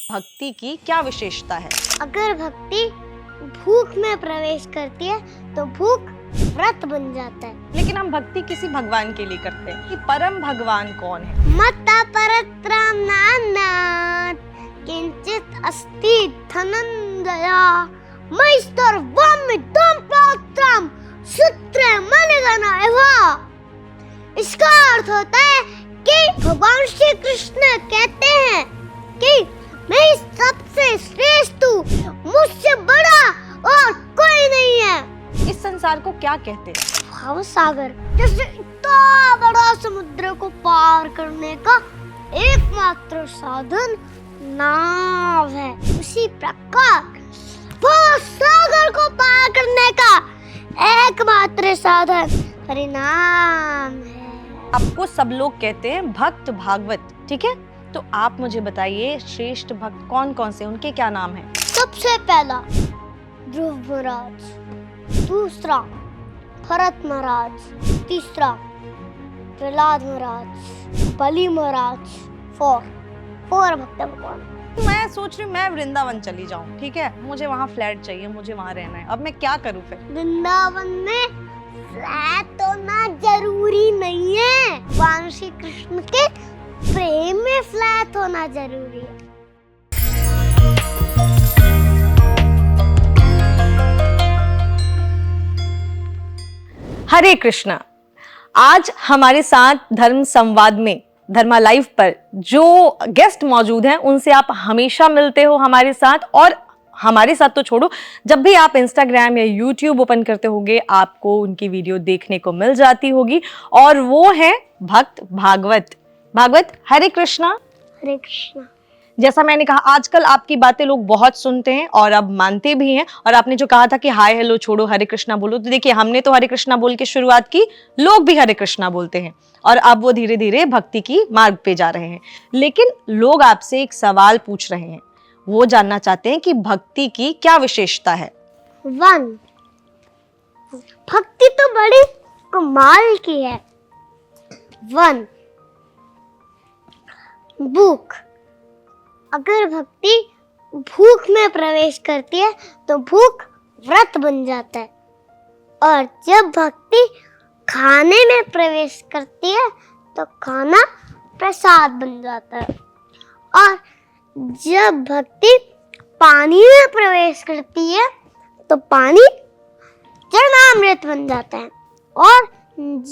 भक्ति की क्या विशेषता है? अगर भक्ति भूख में प्रवेश करती है तो भूख व्रत बन जाता है। लेकिन हम भक्ति किसी भगवान के लिए करते हैं कि परम भगवान कौन है? मत्ता परत्रं नान्नात् किंचित अस्ति धनंजया मैस्तर्वं इदं पात्रं सूत्रे मणिगणा एव। इसका अर्थ होता है कि भगवान श्री कृष्ण कहते हैं कि मैं सबसे श्रेष्ठ हूँ, मुझसे बड़ा और कोई नहीं है। इस संसार को क्या कहते हैं? भाव सागर, जैसे इतना बड़ा समुद्र को पार करने का एकमात्र साधन नाव है, उसी प्रकार भाव सागर को पार करने का एकमात्र साधन हरिनाम है। आपको सब लोग कहते हैं भक्त भागवत, ठीक है? तो आप मुझे बताइए श्रेष्ठ भक्त कौन कौन से, उनके क्या नाम हैं? सबसे पहला ध्रुव महाराज, दूसरा भरत महाराज, तीसरा प्रहलाद महाराज, बलि महाराज। फोर भक्त भगवान। मैं सोच रही हूँ मैं वृंदावन चली जाऊँ, ठीक है? मुझे वहाँ फ्लैट चाहिए, मुझे वहाँ रहना है। अब मैं क्या करूँ फिर? वृंदावन में फ्लैट होना जरूरी नहीं है, भगवान श्री कृष्ण के प्रेम में फ्लैट होना जरूरी है। हरे कृष्णा। आज हमारे साथ धर्म संवाद में, धर्मा लाइव पर जो गेस्ट मौजूद हैं उनसे आप हमेशा मिलते हो हमारे साथ, और हमारे साथ तो छोड़ो, जब भी आप इंस्टाग्राम या यूट्यूब ओपन करते होगे आपको उनकी वीडियो देखने को मिल जाती होगी, और वो है भक्त भागवत। भागवत, हरे कृष्णा। हरे कृष्णा। जैसा मैंने कहा, आजकल आपकी बातें लोग बहुत सुनते हैं और अब मानते भी हैं, और आपने जो कहा था कि हाय हेलो छोड़ो हरे कृष्णा बोलो, तो देखिए हमने तो हरे कृष्णा बोल के शुरुआत की, लोग भी हरे कृष्णा बोलते हैं, और अब वो धीरे धीरे भक्ति की मार्ग पे जा रहे हैं। लेकिन लोग आपसे एक सवाल पूछ रहे हैं, वो जानना चाहते हैं कि भक्ति की क्या विशेषता है? भक्ति तो बड़ी कमाल की है। भूख, अगर भक्ति भूख में प्रवेश करती है तो भूख व्रत बन जाता है, और जब भक्ति खाने में प्रवेश करती है तो खाना प्रसाद बन जाता है, और जब भक्ति पानी में प्रवेश करती है तो पानी चरणामृत बन जाता है, और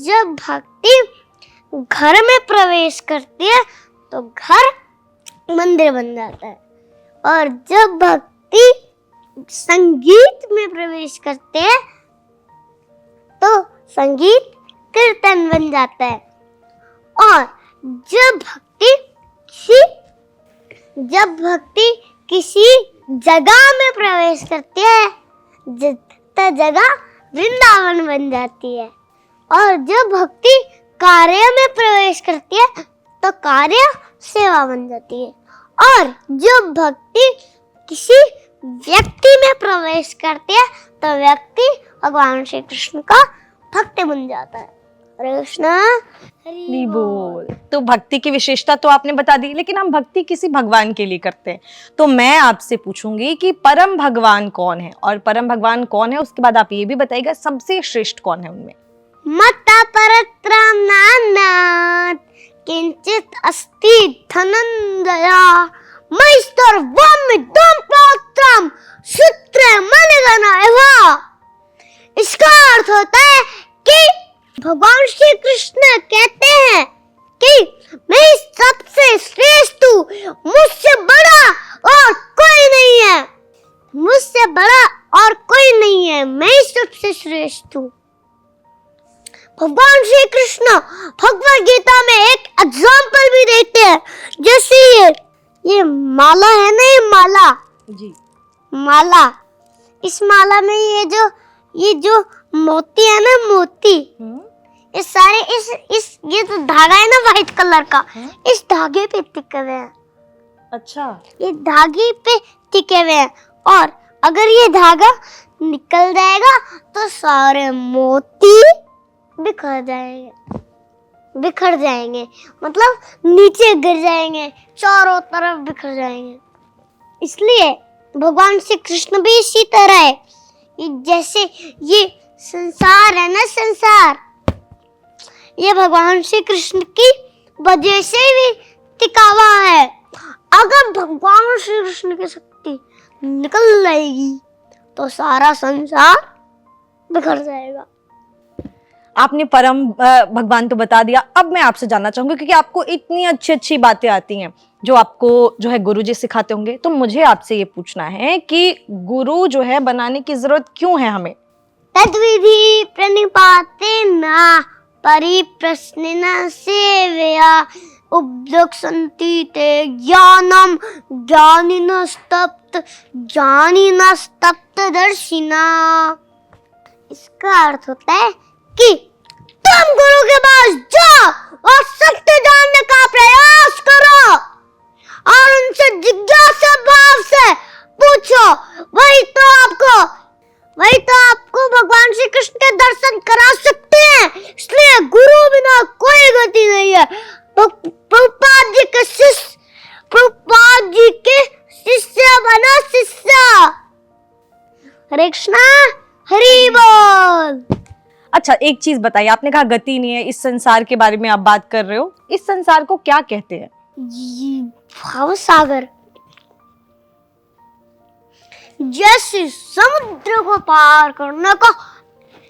जब भक्ति घर में प्रवेश करती है तो घर मंदिर बन जाता है, और जब भक्ति संगीत में प्रवेश करते हैं तो संगीत कीर्तन बन जाता है, और जब भक्ति किसी जगह में प्रवेश करती है तो जगह वृंदावन बन जाती है, और जब भक्ति कार्य में प्रवेश करती है तो कार्य सेवा बन जाती है, और जब भक्ति किसी व्यक्ति में प्रवेश करती है तो व्यक्ति भगवान श्री कृष्ण का भक्त बन जाता है। हरे कृष्णा। हरि बोल। तो भक्ति की विशेषता तो आपने बता दी, लेकिन हम भक्ति किसी भगवान के लिए करते हैं, तो मैं आपसे पूछूंगी कि परम भगवान कौन है, और परम भगवान कौन है उसके बाद आप ये भी बताइएगा सबसे श्रेष्ठ कौन है उनमें? मत्ता परत्रं नान्नात् किंचित अस्ति धनंजया मैस्तर्वं इदं पात्रं सूत्रे मणिगणा एव। इसका अर्थ होता है कि भगवान श्री कृष्ण कहते हैं कि मैं सबसे श्रेष्ठ हूँ, मुझसे बड़ा और कोई नहीं है। मुझसे बड़ा और कोई नहीं है, मैं सबसे श्रेष्ठ हूँ। भगवान श्री कृष्ण भगवद गीता में एक एग्जाम्पल भी देते हैं, जैसे ये माला है ना, ये माला जी, माला, इस माला में ये जो मोती है ना, मोती, ये सारे ये जो धागा है ना व्हाइट कलर का, इस धागे पे टिके हुए हैं। अच्छा, ये धागे पे टिके हुए हैं, और अगर ये धागा निकल जाएगा तो सारे मोती बिखर जाएंगे, मतलब नीचे गिर जाएंगे, चारों तरफ बिखर जाएंगे। इसलिए भगवान श्री कृष्ण भी इसी तरह है। जैसे ये संसार है ना, संसार, ये भगवान श्री कृष्ण की वजह से भी टिका हुआ है। अगर भगवान श्री कृष्ण की शक्ति निकल जाएगी तो सारा संसार बिखर जाएगा। आपने परम भगवान तो बता दिया। अब मैं आपसे जानना चाहूंगी, क्योंकि आपको इतनी अच्छी अच्छी बातें आती हैं जो आपको जो है गुरुजी सिखाते होंगे, तो मुझे आपसे ये पूछना है कि गुरु जो है बनाने की जरूरत क्यों है हमें? तद्विधि प्रणिपातेन परिप्रश्नेन सेवया उपदेक्षन्ति ते ज्ञानम ज्ञानिनस्तप्तदर्शिना। इसका अर्थ होता है कि तुम गुरु के पास जाओ और सत्य जानने का प्रयास करो और उनसे जिज्ञासा भाव से पूछो। वही तो आपको भगवान श्री कृष्ण के दर्शन करा सकते हैं। इसलिए गुरु बिना कोई गति नहीं है। प्रभुपाद जी के शिष्य बनो, शिष्य। हरे कृष्णा, हरि बोल। अच्छा, एक चीज बताइए, आपने कहा गति नहीं है, इस संसार के बारे में आप बात कर रहे हो, इस संसार को क्या कहते हैं? भाव सागर। जैसे समुद्र को पार करने का,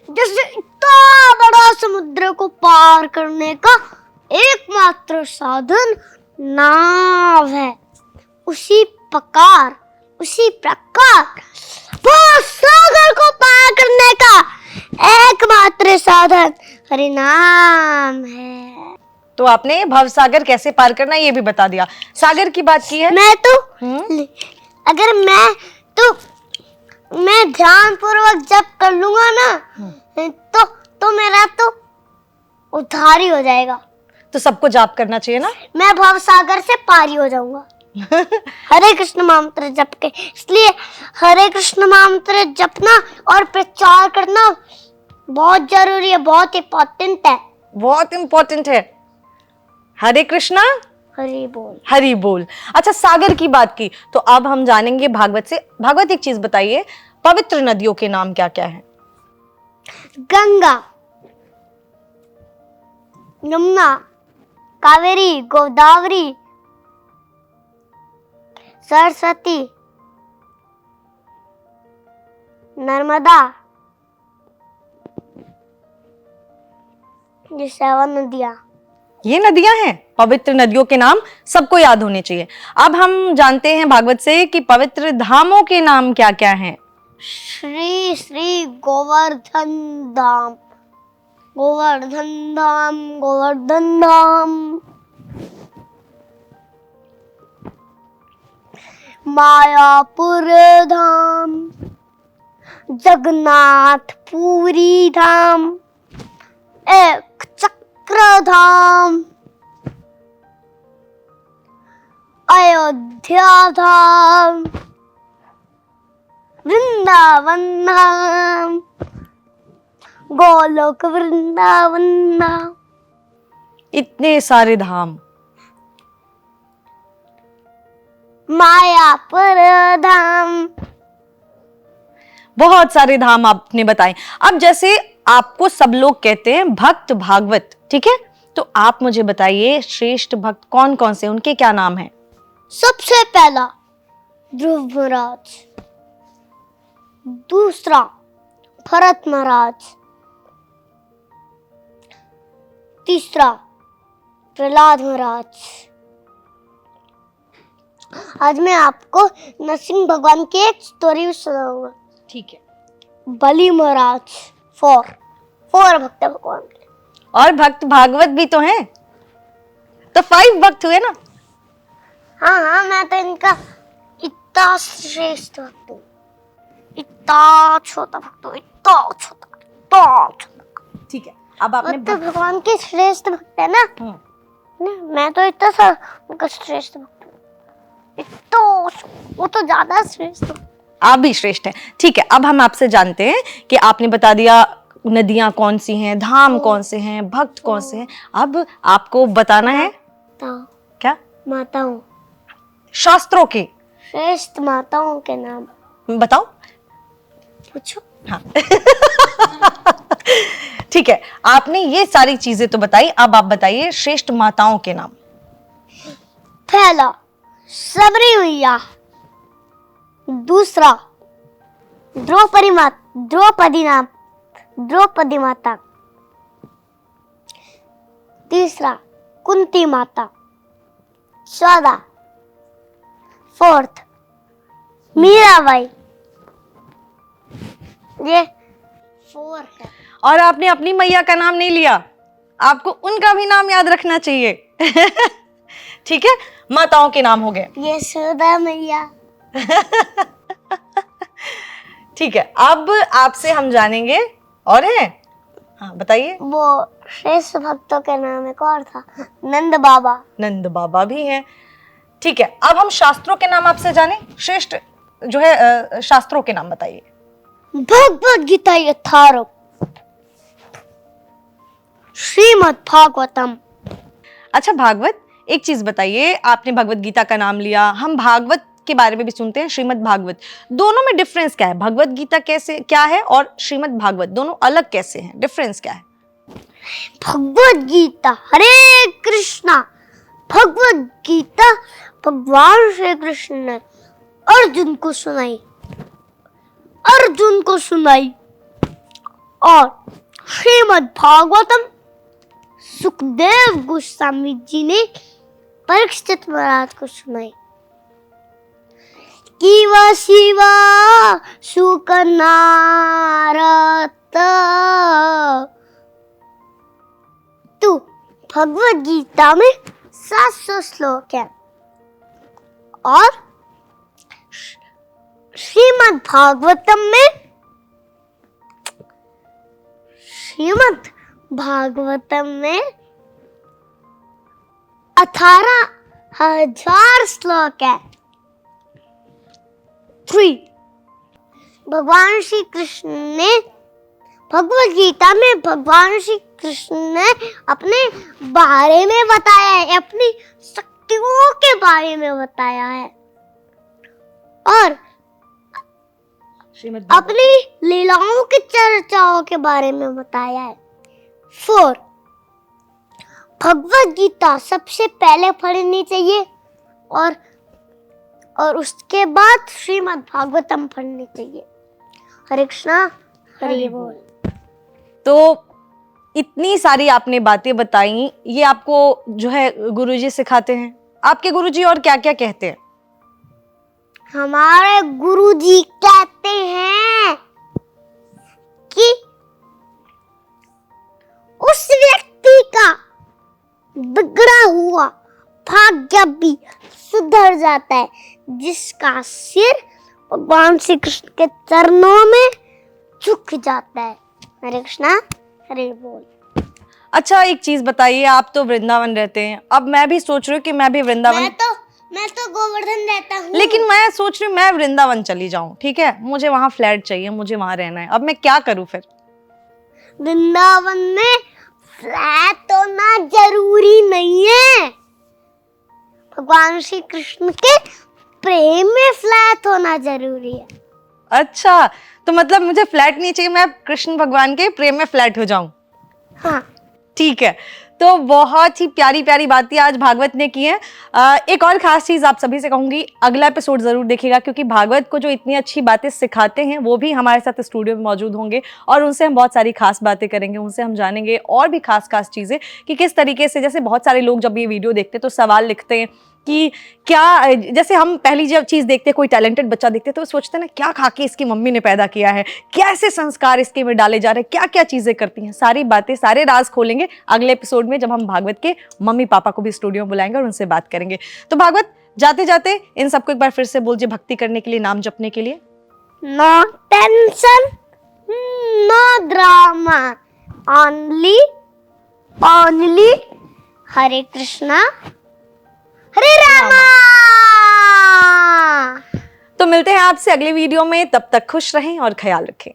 जैसे इतना बड़ा समुद्र को पार करने का एकमात्र साधन नाव है, उसी प्रकार वो सागर को पार करने का एकमात्र साधन हरि नाम है। तो आपने भवसागर कैसे पार करना है ये भी बता दिया, सागर की बात की है। मैं ध्यान पूर्वक जप कर लूंगा ना तो मेरा तो उद्धार ही हो जाएगा। तो सबको जाप करना चाहिए ना। मैं भवसागर से पारी हो जाऊंगा हरे कृष्ण मंत्र जप के। इसलिए हरे कृष्ण मंत्र जपना और प्रचार करना बहुत जरूरी है, बहुत इम्पोर्टेंट है। हरे कृष्णा, हरि बोल, हरि बोल। अच्छा, सागर की बात की तो अब हम जानेंगे भागवत से। भागवत, एक चीज बताइए, पवित्र नदियों के नाम क्या क्या हैं? गंगा, यमुना, कावेरी, गोदावरी, सरस्वती, नर्मदा। ये 7 नदियां, ये नदियां हैं, पवित्र नदियों के नाम सबको याद होने चाहिए। अब हम जानते हैं भागवत से कि पवित्र धामों के नाम क्या क्या हैं। श्री श्री गोवर्धन धाम, गोवर्धन धाम, गोवर्धन धाम। मायापुर धाम, जगन्नाथपुरी धाम, एक चक्र धाम, अयोध्या धाम, वृंदावन धाम, गोलोक वृंदावन धाम। इतने सारे धाम। मायापुर धाम, बहुत सारे धाम आपने बताए। अब जैसे आपको सब लोग कहते हैं भक्त भागवत, ठीक है, तो आप मुझे बताइए श्रेष्ठ भक्त कौन कौन से, उनके क्या नाम हैं? सबसे पहला ध्रुव महाराज, दूसरा भरत महाराज, तीसरा प्रहलाद महाराज। आज मैं आपको नरसिंह भगवान की एक स्टोरी सुनाऊंगा। ठीक है। बलि महाराज, 4 भक्त भगवान के। और भक्त भागवत भी तो हैं, तो 5 भक्त हुए ना। हाँ, मैं तो इनका इतना श्रेष्ठ भक्त हूँ, इतना छोटा भक्त हूँ, इतना छोटा। ठीक है, अब आपने तो भगवान के श्रेष्ठ भक्त है ना। मैं तो इतना सा उनका श्रेष्ठ भक्त हूँ, इतना वो तो ज्यादा श्रेष्ठ। आप भी श्रेष्ठ हैं। ठीक है, अब हम आपसे जानते हैं कि आपने बता दिया नदियां कौन सी हैं, धाम कौन से हैं, भक्त कौन से हैं। अब आपको बताना है क्या? माताओं, शास्त्रों के श्रेष्ठ माताओं के नाम। बताओ। पूछो। हाँ। ठीक है, आपने ये सारी चीजें तो बताई, अब आप बताइए श्रेष्ठ माताओं के नाम। पहला सबरी मैया, दूसरा द्रौपदी माता, तीसरा कुंती माता, फोर्थ मीराबाई। ये 4 है। और आपने अपनी मैया का नाम नहीं लिया, आपको उनका भी नाम याद रखना चाहिए। ठीक है, माताओं के नाम हो गए। यशोदा मैया। ठीक है, अब आपसे हम जानेंगे और है। हाँ बताइए। वो श्रेष्ठ भक्तों के नाम एक और था, नंद बाबा। नंद बाबा भी हैं। ठीक है, अब हम शास्त्रों के नाम आपसे जाने। श्रेष्ठ जो है शास्त्रों के नाम बताइए। भगवद गीता यथारूप, श्रीमद् भागवतम। अच्छा भागवत, एक चीज बताइए, आपने भगवत गीता का नाम लिया, हम भागवत के बारे में भी सुनते हैं, श्रीमद् भागवत, दोनों में डिफरेंस क्या है? भगवत गीता कैसे क्या है और श्रीमद् भागवत दोनों अलग कैसे हैं? डिफरेंस क्या है? भगवद गीता, हरे कृष्णा, भगवद गीता भगवान श्री कृष्ण ने अर्जुन को सुनाई और श्रीमद् भागवतम सुखदेव गोस्वामी जी ने परीक्षित महाराज को सुनाई। कीवा शिवा सुख नारद। तो भगवद गीता में 700 श्लोक है और श्रीमद् भागवतम में 18,000 श्लोक है। 3 भगवान श्री कृष्ण ने भगवद गीता में भगवान श्री कृष्ण ने अपने बारे में बताया है, अपनी शक्तियों के बारे में बताया है और अपनी लीलाओं की चर्चाओं के बारे में बताया है। 4 भगवद गीता सबसे पहले पढ़नी चाहिए और उसके बाद श्रीमद् भागवतम पढ़नी चाहिए। हरे कृष्णा, हरि बोल। तो इतनी सारी आपने बातें बताई, ये आपको जो है गुरुजी सिखाते हैं? आपके गुरुजी और क्या क्या कहते हैं? हमारे गुरुजी कहते हैं कि उस व्यक्ति का बिगड़ा हुआ भाग्य भी सुधर जाता है जिसका सिर भगवान श्री कृष्ण के चरणों में झुक जाता है। हरे कृष्णा, हरे बोल। अच्छा एक चीज बताइए, आप तो वृंदावन रहते हैं, अब मैं भी सोच रही हूँ कि मैं भी वृंदावन, मैं तो गोवर्धन रहता हूँ, लेकिन मैं सोच रही हूँ मैं वृंदावन चली जाऊं। ठीक है, मुझे वहां फ्लैट चाहिए, मुझे वहां रहना है। अब मैं क्या करूं फिर? वृंदावन में फ्लैट होना जरूरी नहीं है, भगवान श्री कृष्ण के प्रेम में फ्लैट होना जरूरी है। अच्छा, तो मतलब मुझे फ्लैट नहीं चाहिए, मैं कृष्ण भगवान के प्रेम में फ्लैट हो जाऊं। हाँ ठीक है, तो बहुत ही प्यारी प्यारी बातें आज भागवत ने की हैं। एक और खास चीज आप सभी से कहूंगी, अगला एपिसोड जरूर देखिएगा, क्योंकि भागवत को जो इतनी अच्छी बातें सिखाते हैं वो भी हमारे साथ स्टूडियो में मौजूद होंगे और उनसे हम बहुत सारी खास बातें करेंगे, उनसे हम जानेंगे और भी खास खास चीजें कि किस तरीके से, जैसे बहुत सारे लोग जब ये वीडियो देखते हैं तो सवाल लिखते हैं कि क्या, जैसे हम पहली जब चीज देखते हैं, कोई टैलेंटेड बच्चा देखते हैं तो सोचते हैं ना क्या खा के इसकी मम्मी ने पैदा किया है, कैसे संस्कार इसके में डाले जा रहे हैं, क्या क्या चीजें करती हैं। सारी बातें, सारे राज खोलेंगे अगले एपिसोड में, जब हम भागवत के मम्मी पापा को भी स्टूडियो में बुलाएंगे और उनसे बात करेंगे। तो भागवत, जाते जाते इन सबको एक बार फिर से बोल दीजिए, भक्ति करने के लिए, नाम जपने के लिए। No tension, no drama, only Hare Krishna, Hare Rama. तो मिलते हैं आपसे अगले वीडियो में, तब तक खुश रहें और ख्याल रखें।